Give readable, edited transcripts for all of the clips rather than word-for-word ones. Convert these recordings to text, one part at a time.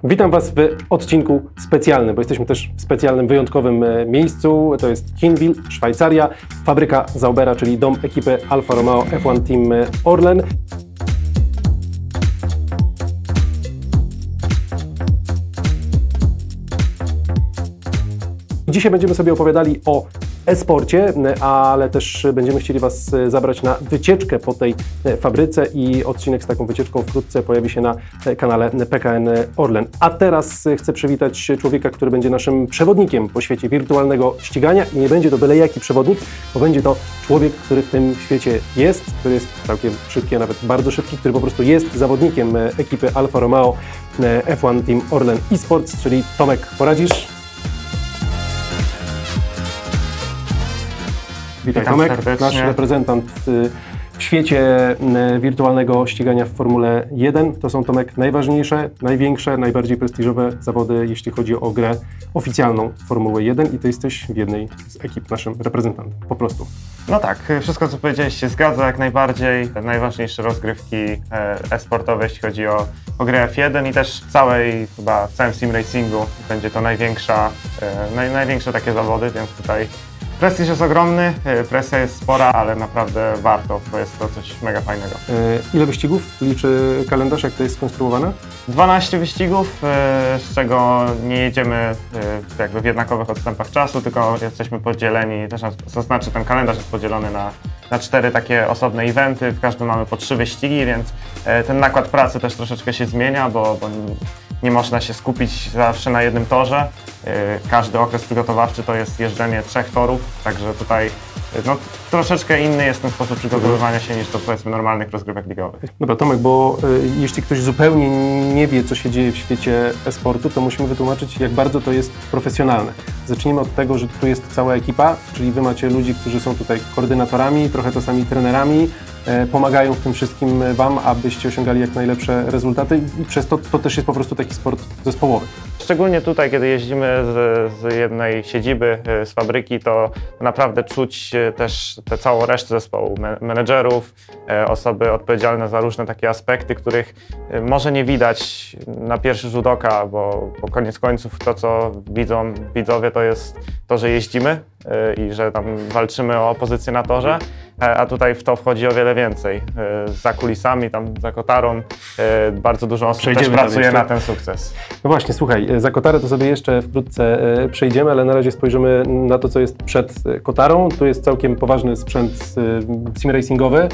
Witam Was w odcinku specjalnym, bo jesteśmy też w specjalnym, wyjątkowym miejscu. To jest Hinwil, Szwajcaria, fabryka Zaubera, czyli dom ekipy Alfa Romeo F1 Team Orlen. Dzisiaj będziemy sobie opowiadali o e-sporcie, ale też będziemy chcieli Was zabrać na wycieczkę po tej fabryce i odcinek z taką wycieczką wkrótce pojawi się na kanale PKN Orlen. A teraz chcę przywitać człowieka, który będzie naszym przewodnikiem po świecie wirtualnego ścigania i nie będzie to byle jaki przewodnik, bo będzie to człowiek, który w tym świecie jest, który jest całkiem szybki, a nawet bardzo szybki, który po prostu jest zawodnikiem ekipy Alfa Romeo F1 Team Orlen eSports, czyli Tomek, poradzisz? Witaj Tomek, nasz reprezentant w świecie wirtualnego ścigania w Formule 1. To są, Tomek, najważniejsze, największe, najbardziej prestiżowe zawody, jeśli chodzi o grę oficjalną Formuły 1 i Ty jesteś w jednej z ekip naszym reprezentantem, po prostu. No tak, wszystko co powiedziałeś się zgadza jak najbardziej. Te najważniejsze rozgrywki e-sportowe, jeśli chodzi o grę F1 i też w całym sim racingu będzie to największe takie zawody, więc tutaj prestiż jest ogromny, presja jest spora, ale naprawdę warto, bo jest to coś mega fajnego. Ile wyścigów liczy kalendarz, jak to jest skonstruowane? 12 wyścigów, z czego nie jedziemy jakby w jednakowych odstępach czasu, tylko jesteśmy podzieleni, to znaczy ten kalendarz jest podzielony na 4 takie osobne eventy, w każdym mamy po 3 wyścigi, więc ten nakład pracy też troszeczkę się zmienia, bo nie można się skupić zawsze na jednym torze. Każdy okres przygotowawczy to jest jeżdżenie 3 torów, także tutaj troszeczkę inny jest ten sposób przygotowywania się niż to, powiedzmy, normalnych rozgrywek ligowych. Dobra, Tomek, bo jeśli ktoś zupełnie nie wie, co się dzieje w świecie e-sportu, to musimy wytłumaczyć, jak bardzo to jest profesjonalne. Zacznijmy od tego, że tu jest cała ekipa, czyli Wy macie ludzi, którzy są tutaj koordynatorami, trochę czasami trenerami, pomagają w tym wszystkim Wam, abyście osiągali jak najlepsze rezultaty i przez to też jest po prostu taki sport zespołowy. Szczególnie tutaj, kiedy jeździmy z jednej siedziby, z fabryki, to naprawdę czuć też tę całą resztę zespołu, menedżerów, osoby odpowiedzialne za różne takie aspekty, których może nie widać na pierwszy rzut oka, bo koniec końców to, co widzą widzowie, to jest to, że jeździmy i że tam walczymy o pozycję na torze, a tutaj w to wchodzi o wiele więcej. Za kulisami, tam za kotarą bardzo dużo osób też pracuje na ten sukces. No właśnie, słuchaj, za kotarę to sobie jeszcze wkrótce przejdziemy, ale na razie spojrzymy na to, co jest przed kotarą. Tu jest całkiem poważny sprzęt simracingowy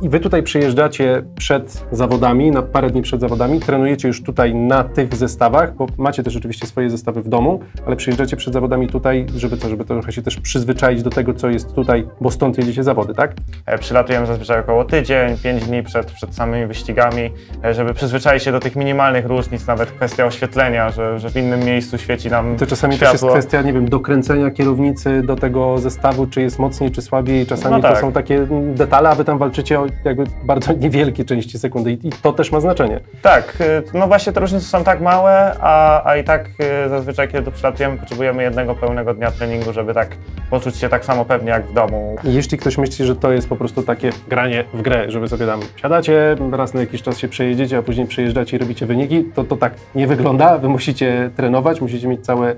i Wy tutaj przyjeżdżacie przed zawodami, na parę dni przed zawodami, trenujecie już tutaj na tych zestawach, bo macie też oczywiście swoje zestawy w domu, ale przyjeżdżacie przed zawodami tutaj, żeby trochę się też przyzwyczaić do tego, co jest tutaj, bo stąd jedziecie zawody, tak? Przylatujemy zazwyczaj około tydzień, 5 dni przed samymi wyścigami, żeby przyzwyczaić się do tych minimalnych różnic, nawet kwestia oświetlenia, że w innym miejscu świeci nam to czasami światło. też jest kwestia, nie wiem, dokręcenia kierownicy do tego zestawu, czy jest mocniej, czy słabiej. Czasami to są takie detale, a Wy tam walczycie o jakby bardzo niewielkie części sekundy i to też ma znaczenie. Tak, no właśnie te różnice są tak małe, a i tak zazwyczaj, kiedy tu przylatujemy, potrzebujemy jednego pełnego dnia treningu, żeby tak poczuć się tak samo pewnie jak w domu. I jeśli ktoś myśli, że to jest po prostu takie granie w grę, że Wy sobie tam siadacie, raz na jakiś czas się przejedziecie, a później przejeżdżacie i robicie wyniki, to tak nie wygląda. Wy musicie trenować, musicie mieć cały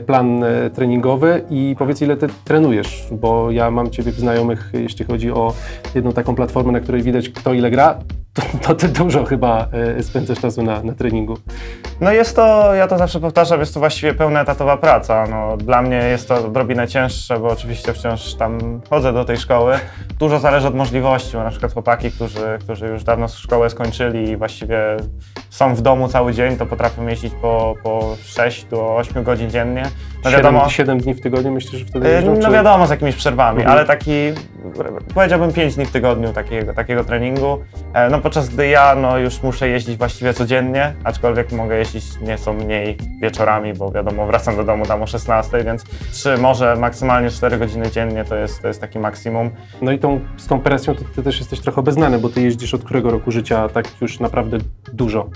plan treningowy i powiedz, ile Ty trenujesz, bo ja mam Ciebie w znajomych, jeśli chodzi o jedną taką platformę, na której widać, kto ile gra, to Ty dużo chyba spędzasz czasu na treningu. No ja to zawsze powtarzam, jest to właściwie pełnoetatowa praca. No, dla mnie jest to odrobinę cięższe, bo oczywiście wciąż tam chodzę do tej szkoły. Dużo zależy od możliwości, bo na przykład chłopaki, którzy już dawno szkołę skończyli i właściwie są w domu cały dzień, to potrafią jeździć po 6 do 8 godzin dziennie. No wiadomo, 7 dni w tygodniu myślisz, że wtedy jeżdżą? No wiadomo, z jakimiś przerwami, ale powiedziałbym 5 dni w tygodniu takiego treningu. No podczas gdy ja już muszę jeździć właściwie codziennie, aczkolwiek mogę jeździć nieco mniej wieczorami, bo wiadomo, wracam do domu tam o 16, więc 3, może maksymalnie 4 godziny dziennie to jest taki maksimum. No i z tą presją to Ty też jesteś trochę obeznany, bo Ty jeździsz od którego roku życia tak już naprawdę dużo?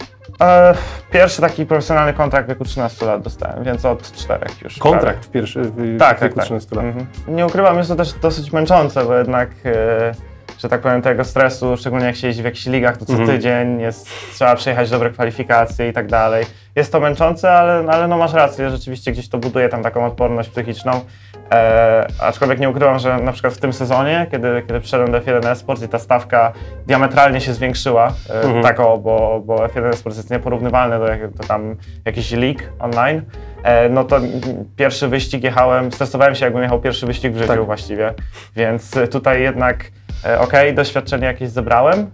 Pierwszy taki profesjonalny kontrakt w wieku 13 lat dostałem, więc od 4 już. Kontrakt w wieku 13 lat? Nie ukrywam, jest to też dosyć męczące, bo jednak że tak powiem, tego stresu, szczególnie jak się jeździ w jakichś ligach, to co tydzień trzeba przejechać dobre kwalifikacje i tak dalej. Jest to męczące, ale no masz rację, rzeczywiście gdzieś to buduje tam taką odporność psychiczną. Aczkolwiek nie ukrywam, że na przykład w tym sezonie, kiedy przyszedłem do F1 Esport i ta stawka diametralnie się zwiększyła, bo F1 Esport jest nieporównywalny do tam jakichś lig online, no to pierwszy wyścig stresowałem się, jakbym jechał pierwszy wyścig w życiu właściwie, więc tutaj jednak doświadczenie jakieś zebrałem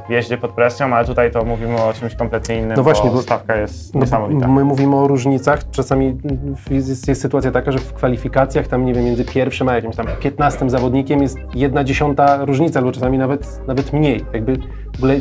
w jeździe pod presją, ale tutaj to mówimy o czymś kompletnie innym, bo stawka jest niesamowita. My mówimy o różnicach, czasami jest sytuacja taka, że w kwalifikacjach tam, nie wiem, między pierwszym a jakimś tam 15 zawodnikiem jest 1/10 różnica, albo czasami nawet mniej. Jakby w ogóle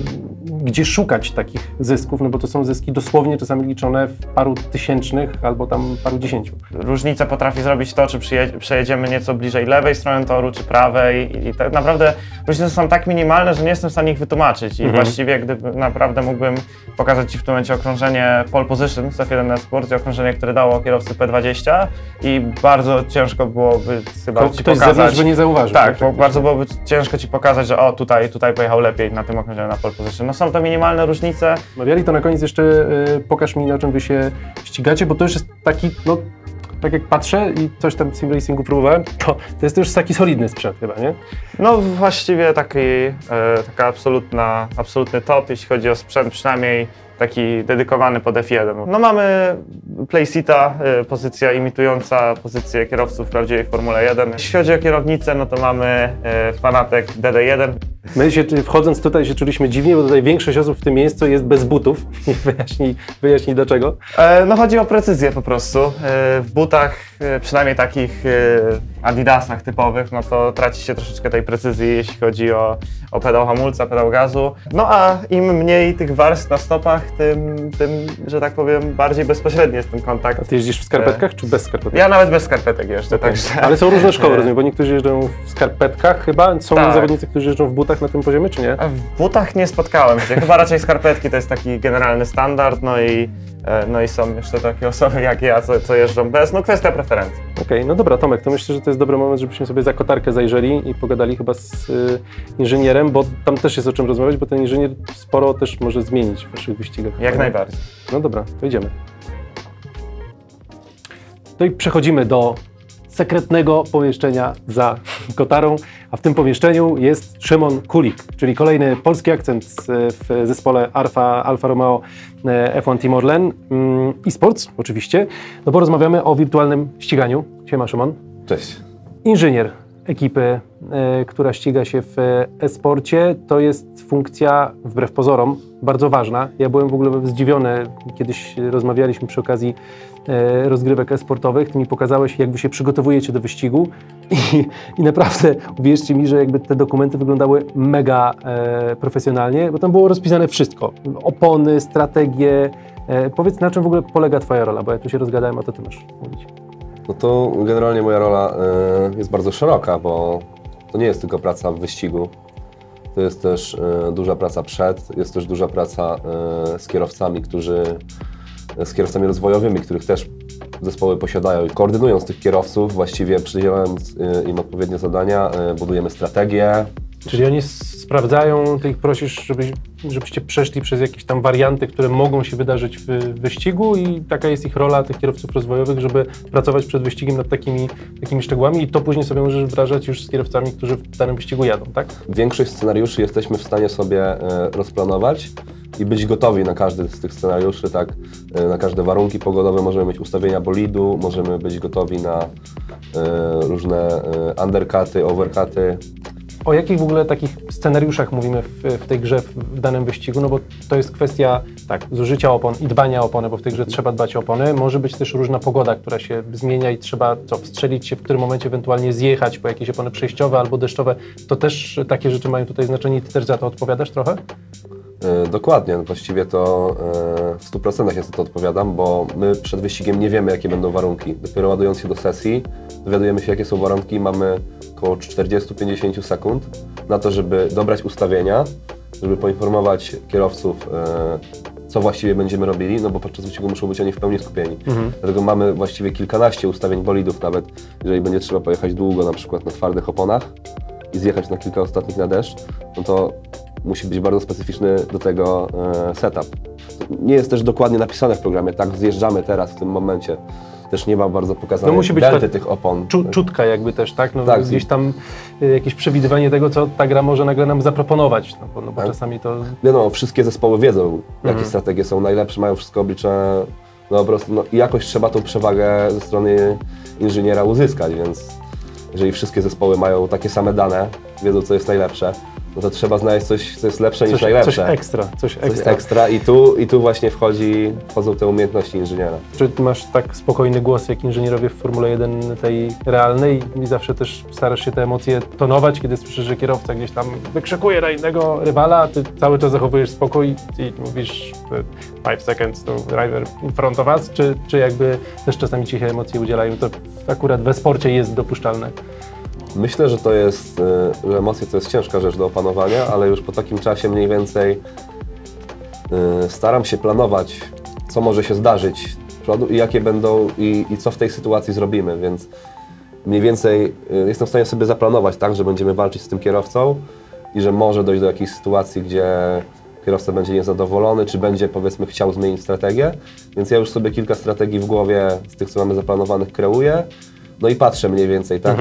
gdzie szukać takich zysków, no bo to są zyski dosłownie czasami liczone w paru tysięcznych albo tam paru dziesięciu. Różnicę potrafi zrobić to, czy przejedziemy nieco bliżej lewej strony toru, czy prawej i tak naprawdę różnice są tak minimalne, że nie jestem w stanie ich wytłumaczyć i właściwie gdyby naprawdę mógłbym pokazać Ci w tym momencie okrążenie pole position z F1 Esport i okrążenie, które dało kierowcy P20 i bardzo ciężko byłoby chyba Ci pokazać. Ktoś z zewnątrz by nie zauważył. Tak, bardzo byłoby ciężko Ci pokazać, że tutaj pojechał lepiej na tym okrążeniu na pole position. No są to minimalne różnice. Mawiali, to na koniec jeszcze pokaż mi, na czym Wy się ścigacie, bo to już jest taki, no tak jak patrzę i coś tam w sim racingu próbowałem, to jest już taki solidny sprzęt chyba, nie? No właściwie taki absolutny top, jeśli chodzi o sprzęt, przynajmniej taki dedykowany pod F1. No mamy playseata, pozycja imitująca pozycję kierowców w prawdziwej Formule 1. Jeśli chodzi o kierownicę, no to mamy Fanatec DD1. My się, wchodząc tutaj, się czuliśmy dziwnie, bo tutaj większość osób w tym miejscu jest bez butów. Wyjaśnij dlaczego. No chodzi o precyzję po prostu. W butach, przynajmniej takich Adidasach typowych, no to traci się troszeczkę tej precyzji, jeśli chodzi o pedał hamulca, pedał gazu. No a im mniej tych warstw na stopach, tym, że tak powiem, bardziej bezpośredni jest ten kontakt. A ty jeździsz w skarpetkach czy bez skarpetek? Ja nawet bez skarpetek jeżdżę, także... Ale są różne szkoły, rozumiem, bo niektórzy jeżdżą w skarpetkach chyba. Są zawodnicy, którzy jeżdżą w butach na tym poziomie, czy nie? W butach nie spotkałem się. Chyba raczej skarpetki to jest taki generalny standard, no i są jeszcze takie osoby jak ja, co jeżdżą bez, no kwestia preferencji. Okej, no dobra, Tomek, to myślę, że to jest dobry moment, żebyśmy sobie za kotarkę zajrzeli i pogadali chyba z inżynierem, bo tam też jest o czym rozmawiać, bo ten inżynier sporo też może zmienić w waszych wyścigach. Jak najbardziej. No dobra, to idziemy. To i przechodzimy do sekretnego pomieszczenia za kotarą, a w tym pomieszczeniu jest Szymon Kulik, czyli kolejny polski akcent w zespole Alfa Romeo F1 Team Orlen eSports oczywiście, no bo rozmawiamy o wirtualnym ściganiu. Siema Szymon. Cześć. Inżynier ekipy, która ściga się w e-sporcie, to jest funkcja wbrew pozorom bardzo ważna. Ja byłem w ogóle zdziwiony, kiedyś rozmawialiśmy przy okazji rozgrywek e-sportowych, ty mi pokazałeś, jak wy się przygotowujecie do wyścigu i naprawdę uwierzcie mi, że jakby te dokumenty wyglądały mega profesjonalnie, bo tam było rozpisane wszystko. Opony, strategie. Powiedz, na czym w ogóle polega twoja rola, bo ja tu się rozgadałem, a to ty masz mówić. No to generalnie moja rola jest bardzo szeroka, bo to nie jest tylko praca w wyścigu. To jest też duża praca jest też duża praca z kierowcami, z kierowcami rozwojowymi, których też zespoły posiadają. Koordynując tych kierowców, właściwie przydzielając im odpowiednie zadania, budujemy strategię. Czyli oni sprawdzają, ty ich prosisz, żebyście przeszli przez jakieś tam warianty, które mogą się wydarzyć w wyścigu i taka jest ich rola, tych kierowców rozwojowych, żeby pracować przed wyścigiem nad takimi szczegółami i to później sobie możesz wdrażać już z kierowcami, którzy w danym wyścigu jadą, tak? Większość scenariuszy jesteśmy w stanie sobie rozplanować i być gotowi na każdy z tych scenariuszy, tak? Na każde warunki pogodowe, możemy mieć ustawienia bolidu, możemy być gotowi na różne undercuty, overcuty. O jakich w ogóle takich scenariuszach mówimy w tej grze, w danym wyścigu? No bo to jest kwestia zużycia opon i dbania o opony, bo w tej grze trzeba dbać o opony. Może być też różna pogoda, która się zmienia i trzeba wstrzelić się, w którym momencie ewentualnie zjechać po jakieś opony przejściowe albo deszczowe. To też takie rzeczy mają tutaj znaczenie i ty też za to odpowiadasz trochę? Dokładnie, właściwie to w 100% ja za to odpowiadam, bo my przed wyścigiem nie wiemy, jakie będą warunki. Dopiero ładując się do sesji, dowiadujemy się, jakie są warunki, mamy około 40-50 sekund na to, żeby dobrać ustawienia, żeby poinformować kierowców, co właściwie będziemy robili, no bo podczas wyścigu muszą być oni w pełni skupieni. Dlatego mamy właściwie kilkanaście ustawień bolidów, nawet jeżeli będzie trzeba pojechać długo, na przykład na twardych oponach, i zjechać na kilka ostatnich na deszcz, no to musi być bardzo specyficzny do tego setup. Nie jest też dokładnie napisane w programie, tak zjeżdżamy teraz w tym momencie. Też nie ma bardzo pokazanej delty tych opon. Czutka jakby też, tak? No, tak. Gdzieś tam jakieś przewidywanie tego, co ta gra może nagle nam zaproponować, no bo czasami to... No, wszystkie zespoły wiedzą, jakie strategie są najlepsze, mają wszystko obliczone, no po prostu jakoś trzeba tą przewagę ze strony inżyniera uzyskać, więc jeżeli wszystkie zespoły mają takie same dane, wiedzą, co jest najlepsze, no to trzeba znaleźć coś, co jest lepsze niż najlepsze. Coś ekstra. I tu właśnie wchodzą te umiejętności inżyniera. Czy masz tak spokojny głos jak inżynierowie w Formule 1 tej realnej i zawsze też starasz się te emocje tonować, kiedy słyszysz, że kierowca gdzieś tam wykrzykuje na innego rywala, a ty cały czas zachowujesz spokój i mówisz 5 seconds to driver in front of us, czy jakby też czasami ciche emocje udzielają? To akurat we sporcie jest dopuszczalne. Myślę, że to jest, że emocje to jest ciężka rzecz do opanowania, ale już po takim czasie mniej więcej staram się planować, co może się zdarzyć z przodu i jakie będą i co w tej sytuacji zrobimy, więc mniej więcej jestem w stanie sobie zaplanować tak, że będziemy walczyć z tym kierowcą i że może dojść do jakiejś sytuacji, gdzie kierowca będzie niezadowolony, czy będzie, powiedzmy, chciał zmienić strategię, więc ja już sobie kilka strategii w głowie z tych, co mamy zaplanowanych, kreuję. No i patrzę mniej więcej, tak,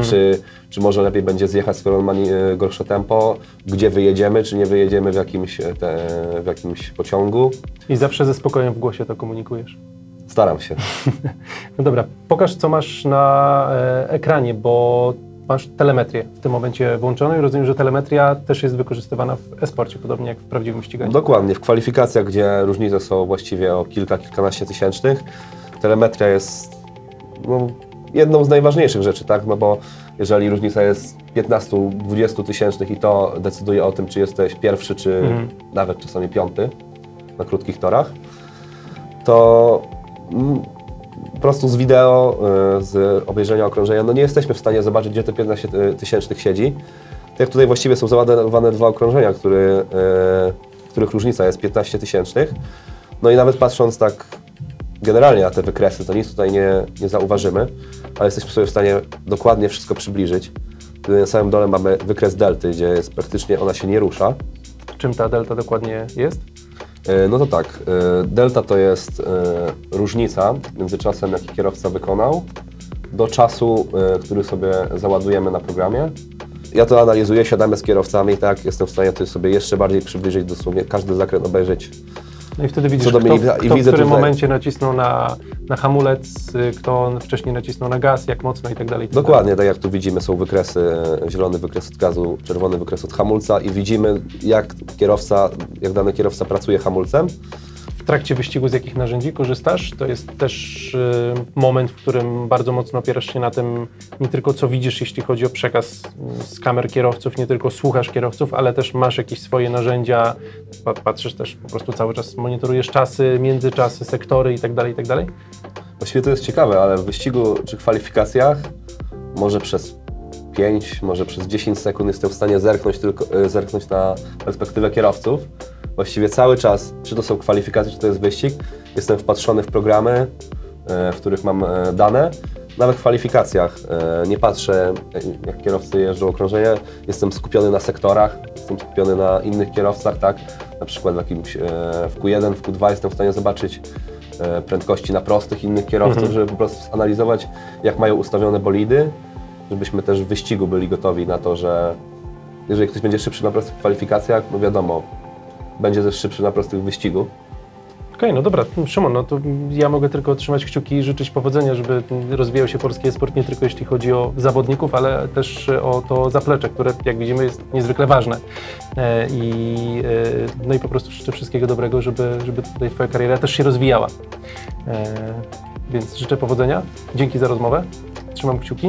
czy może lepiej będzie zjechać, skoro on ma gorsze tempo, gdzie wyjedziemy, czy nie wyjedziemy w jakimś pociągu. I zawsze ze spokojem w głosie to komunikujesz? Staram się. No dobra, pokaż, co masz na ekranie, bo masz telemetrię w tym momencie włączoną i rozumiem, że telemetria też jest wykorzystywana w e-sporcie, podobnie jak w prawdziwym ściganiu. Dokładnie, w kwalifikacjach, gdzie różnice są właściwie o kilkanaście tysięcznych, telemetria jest jedną z najważniejszych rzeczy, tak? No bo jeżeli różnica jest 15-20 tysięcznych i to decyduje o tym, czy jesteś pierwszy, czy nawet czasami piąty na krótkich torach, to po prostu z wideo, z obejrzenia okrążenia, no nie jesteśmy w stanie zobaczyć, gdzie te 15 tysięcznych siedzi. Tak jak tutaj właściwie są załadowane dwa okrążenia, których różnica jest 15 tysięcznych. No i nawet patrząc tak generalnie na te wykresy, to nic tutaj nie zauważymy, ale jesteśmy sobie w stanie dokładnie wszystko przybliżyć. Tutaj na samym dole mamy wykres delty, gdzie jest praktycznie ona się nie rusza. Czym ta delta dokładnie jest? No to tak, delta to jest różnica między czasem, jaki kierowca wykonał, do czasu, który sobie załadujemy na programie. Ja to analizuję, siadamy z kierowcami, tak, jestem w stanie to sobie jeszcze bardziej przybliżyć, dosłownie każdy zakręt obejrzeć. No i wtedy widzisz, kto w którym momencie nacisnął na hamulec, kto wcześniej nacisnął na gaz, jak mocno i tak dalej. Dokładnie, tak jak tu widzimy, są wykresy, zielony wykres od gazu, czerwony wykres od hamulca i widzimy, jak dany kierowca pracuje hamulcem. W trakcie wyścigu z jakich narzędzi korzystasz? To jest też moment, w którym bardzo mocno opierasz się na tym, nie tylko co widzisz, jeśli chodzi o przekaz z kamer kierowców, nie tylko słuchasz kierowców, ale też masz jakieś swoje narzędzia, patrzysz też, po prostu cały czas monitorujesz czasy, międzyczasy, sektory i tak dalej, i tak dalej? Właściwie to jest ciekawe, ale w wyścigu czy kwalifikacjach może przez 5, może przez 10 sekund jestem w stanie zerknąć na perspektywę kierowców. Właściwie cały czas, czy to są kwalifikacje, czy to jest wyścig, jestem wpatrzony w programy, w których mam dane. Nawet w kwalifikacjach nie patrzę, jak kierowcy jeżdżą okrążenie, jestem skupiony na sektorach, jestem skupiony na innych kierowcach, tak? Na przykład w Q1, w Q2 jestem w stanie zobaczyć prędkości na prostych innych kierowców, żeby po prostu zanalizować, jak mają ustawione bolidy, żebyśmy też w wyścigu byli gotowi na to, że jeżeli ktoś będzie szybszy na prostych kwalifikacjach, no wiadomo, będzie też szybszy na prostych wyścigu. Okej, no dobra, Szymon, no to ja mogę tylko trzymać kciuki i życzyć powodzenia, żeby rozwijał się polski e-sport nie tylko jeśli chodzi o zawodników, ale też o to zaplecze, które jak widzimy jest niezwykle ważne. No i po prostu życzę wszystkiego dobrego, żeby tutaj Twoja kariera też się rozwijała. Więc życzę powodzenia, dzięki za rozmowę, trzymam kciuki.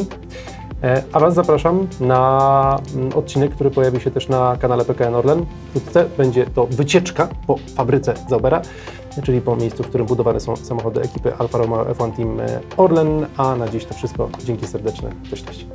A Was zapraszam na odcinek, który pojawi się też na kanale PKN Orlen. Wkrótce będzie to wycieczka po fabryce Zaubera, czyli po miejscu, w którym budowane są samochody ekipy Alfa Romeo F1 Team Orlen. A na dziś to wszystko. Dzięki serdeczne. Cześć, cześć.